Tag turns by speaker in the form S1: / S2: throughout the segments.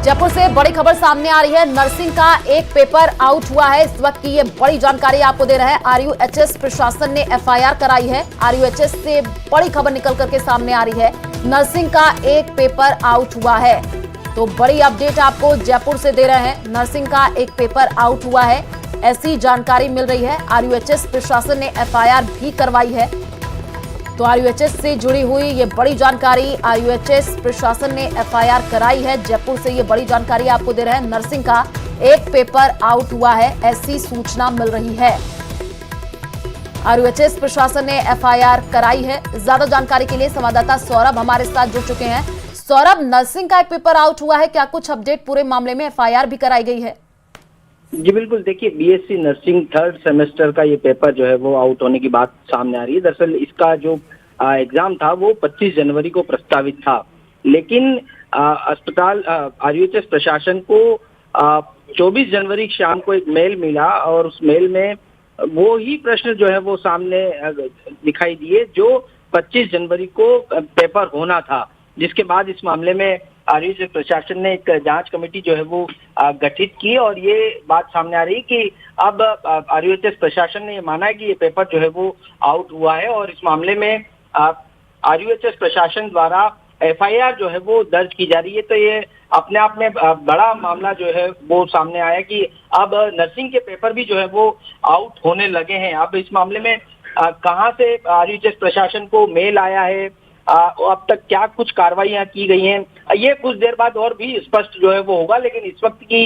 S1: जयपुर से बड़ी खबर सामने आ रही है। नर्सिंग का एक पेपर आउट हुआ है। इस वक्त की ये बड़ी जानकारी आपको दे रहे हैं। आरयूएचएस प्रशासन ने एफआईआर कराई है। आरयूएचएस से बड़ी खबर निकल करके सामने आ रही है। नर्सिंग का एक पेपर आउट हुआ है, तो बड़ी अपडेट आपको जयपुर से दे रहे हैं। नर्सिंग का एक पेपर आउट हुआ है, ऐसी जानकारी मिल रही है। आरयूएचएस प्रशासन ने एफआईआर भी करवाई है। तो आरयूएचएस से जुड़ी हुई ये बड़ी जानकारी, आरयूएचएस प्रशासन ने एफआईआर कराई है। जयपुर से ये बड़ी जानकारी आपको दे रहे हैं। नर्सिंग का एक पेपर आउट हुआ है, ऐसी सूचना मिल रही है। आरयूएचएस प्रशासन ने एफआईआर कराई है। ज्यादा जानकारी के लिए संवाददाता सौरभ हमारे साथ जुड़ चुके हैं। सौरभ, नर्सिंग का एक पेपर आउट हुआ है, क्या कुछ अपडेट पूरे मामले में? एफआईआर भी कराई गई है।
S2: जी बिल्कुल, देखिए बीएससी नर्सिंग थर्ड सेमेस्टर का ये पेपर जो है वो आउट होने की बात सामने आ रही है। दरअसल इसका जो एग्जाम था वो 25 जनवरी को प्रस्तावित था, लेकिन अस्पताल आरयूएचएस प्रशासन को 24 जनवरी शाम को एक मेल मिला और उस मेल में वो ही प्रश्न जो है वो सामने दिखाई दिए जो 25 जनवरी को पेपर होना था। जिसके बाद इस मामले में आरयूएचएस प्रशासन ने एक जांच कमेटी जो है वो गठित की और ये बात सामने आ रही कि अब आरयूएचएस प्रशासन ने ये माना है कि ये पेपर जो है वो आउट हुआ है और इस मामले में आरयूएचएस प्रशासन द्वारा एफआईआर जो है वो दर्ज की जा रही है। तो ये अपने आप में बड़ा मामला जो है वो सामने आया कि अब नर्सिंग के पेपर भी जो है वो आउट होने लगे हैं। अब इस मामले में कहाँ से आरयूएचएस प्रशासन को मेल आया है, अब तक क्या कुछ कार्रवाइयां की गई हैं, ये कुछ देर बाद और भी स्पष्ट जो है वो होगा। लेकिन इस वक्त की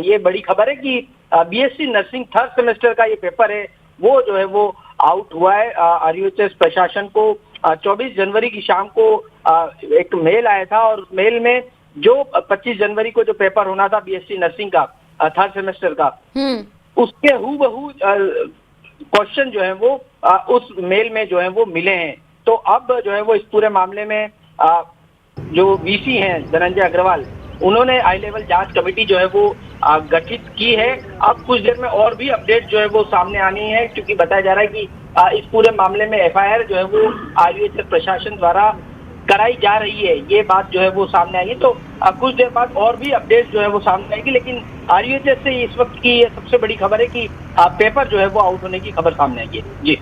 S2: ये बड़ी खबर है कि बीएससी नर्सिंग थर्ड सेमेस्टर का ये पेपर है वो जो है वो आउट हुआ है। आरयूएचएस प्रशासन को 24 जनवरी की शाम को एक मेल आया था और उस मेल में जो 25 जनवरी को जो पेपर होना था बीएससी नर्सिंग का थर्ड सेमेस्टर का, उसके हूबहू क्वेश्चन जो है वो उस मेल में जो है वो मिले हैं। तो अब जो है वो इस पूरे मामले में जो वीसी हैं धनंजय अग्रवाल, उन्होंने हाई लेवल जांच कमेटी जो है वो गठित की है। अब कुछ देर में और भी अपडेट जो है वो सामने आनी है, क्योंकि बताया जा रहा है कि इस पूरे मामले में एफआईआर जो है वो आरयूएचएस प्रशासन द्वारा कराई जा रही है। ये बात जो है वो सामने आई है। तो कुछ देर बाद और भी अपडेट जो है वो सामने आएगी। लेकिन आरयूएचएस से इस वक्त की ये सबसे बड़ी खबर है कि पेपर जो है वो आउट होने की खबर सामने आई है। जी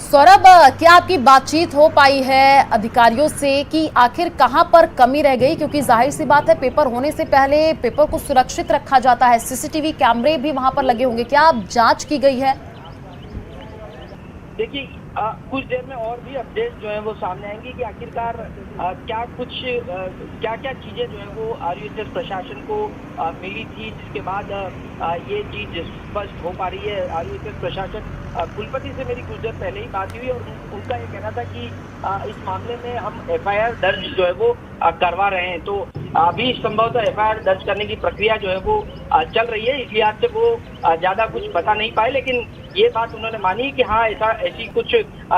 S1: सौरभ, क्या आपकी बातचीत हो पाई है अधिकारियों से कि आखिर कहां पर कमी रह गई? क्योंकि जाहिर सी बात है, पेपर होने से पहले पेपर को सुरक्षित रखा जाता है, सीसीटीवी कैमरे भी वहां पर लगे होंगे, क्या अब जांच की गई है?
S2: देखिए कुछ देर में और भी अपडेट जो है वो सामने आएंगी कि आखिरकार क्या क्या चीजें जो है वो आरयूएचएस प्रशासन को मिली थी, जिसके बाद ये चीज स्पष्ट हो पा रही है। आरयूएचएस प्रशासन कुलपति से मेरी कुछ देर पहले ही बात हुई और उनका ये कहना था कि इस मामले में हम एफआईआर दर्ज जो है वो करवा रहे हैं। तो अभी संभवतः एफआईआर दर्ज करने की प्रक्रिया जो है वो चल रही है, इसलिए आज से वो ज्यादा कुछ बता नहीं पाए। लेकिन ये बात उन्होंने मानी कि हाँ ऐसी कुछ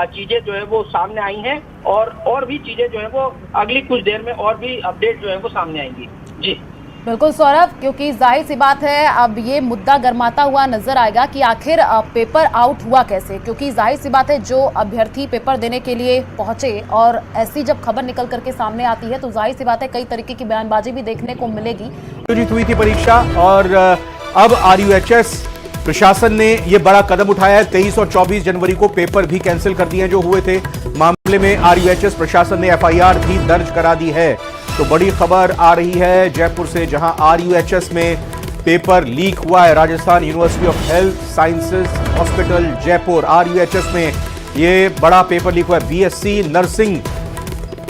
S2: चीजें जो है वो सामने आई हैं और भी चीजें जो है वो अगली कुछ देर में और भी अपडेट जो है वो सामने आएंगी। जी
S1: बिल्कुल सौरभ, क्योंकि जाहिर सी बात है अब ये मुद्दा गर्माता हुआ नजर आएगा कि आखिर पेपर आउट हुआ कैसे। क्योंकि जाहिर सी बात है, जो अभ्यर्थी पेपर देने के लिए पहुंचे और ऐसी जब खबर निकल करके सामने आती है तो जाहिर सी बात है कई तरीके की बयानबाजी भी देखने को मिलेगी।
S3: आयोजित हुई थी परीक्षा और अब आरयूएचएस प्रशासन ने ये बड़ा कदम उठाया है। 23 और 24 जनवरी को पेपर भी कैंसिल कर दिए जो हुए थे। मामले में आरयूएचएस प्रशासन ने एफआईआर भी दर्ज करा दी है। तो बड़ी खबर आ रही है जयपुर से, जहां आरयूएचएस में पेपर लीक हुआ है। Rajasthan university of health sciences hospital Jaipur, RUHS में ये बड़ा पेपर लीक हुआ है। बीएससी नर्सिंग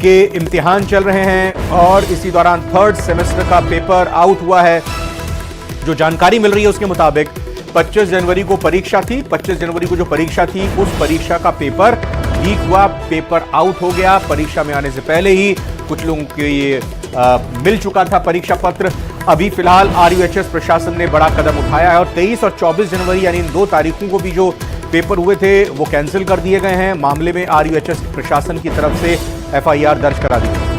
S3: के इम्तिहान चल रहे हैं और इसी दौरान थर्ड सेमेस्टर का पेपर आउट हुआ है। जो जानकारी मिल रही है उसके मुताबिक 25 जनवरी को परीक्षा थी। 25 जनवरी को जो परीक्षा थी उस परीक्षा का पेपर लीक हुआ, पेपर आउट हो गया। परीक्षा में आने से पहले ही कुछ लोगों के ये मिल चुका था परीक्षा पत्र। अभी फिलहाल आरयूएचएस प्रशासन ने बड़ा कदम उठाया है और 23 और 24 जनवरी यानी इन 2 तारीखों को भी जो पेपर हुए थे वो कैंसिल कर दिए गए हैं। मामले में आरयूएचएस प्रशासन की तरफ से एफआईआर दर्ज करा दी गई।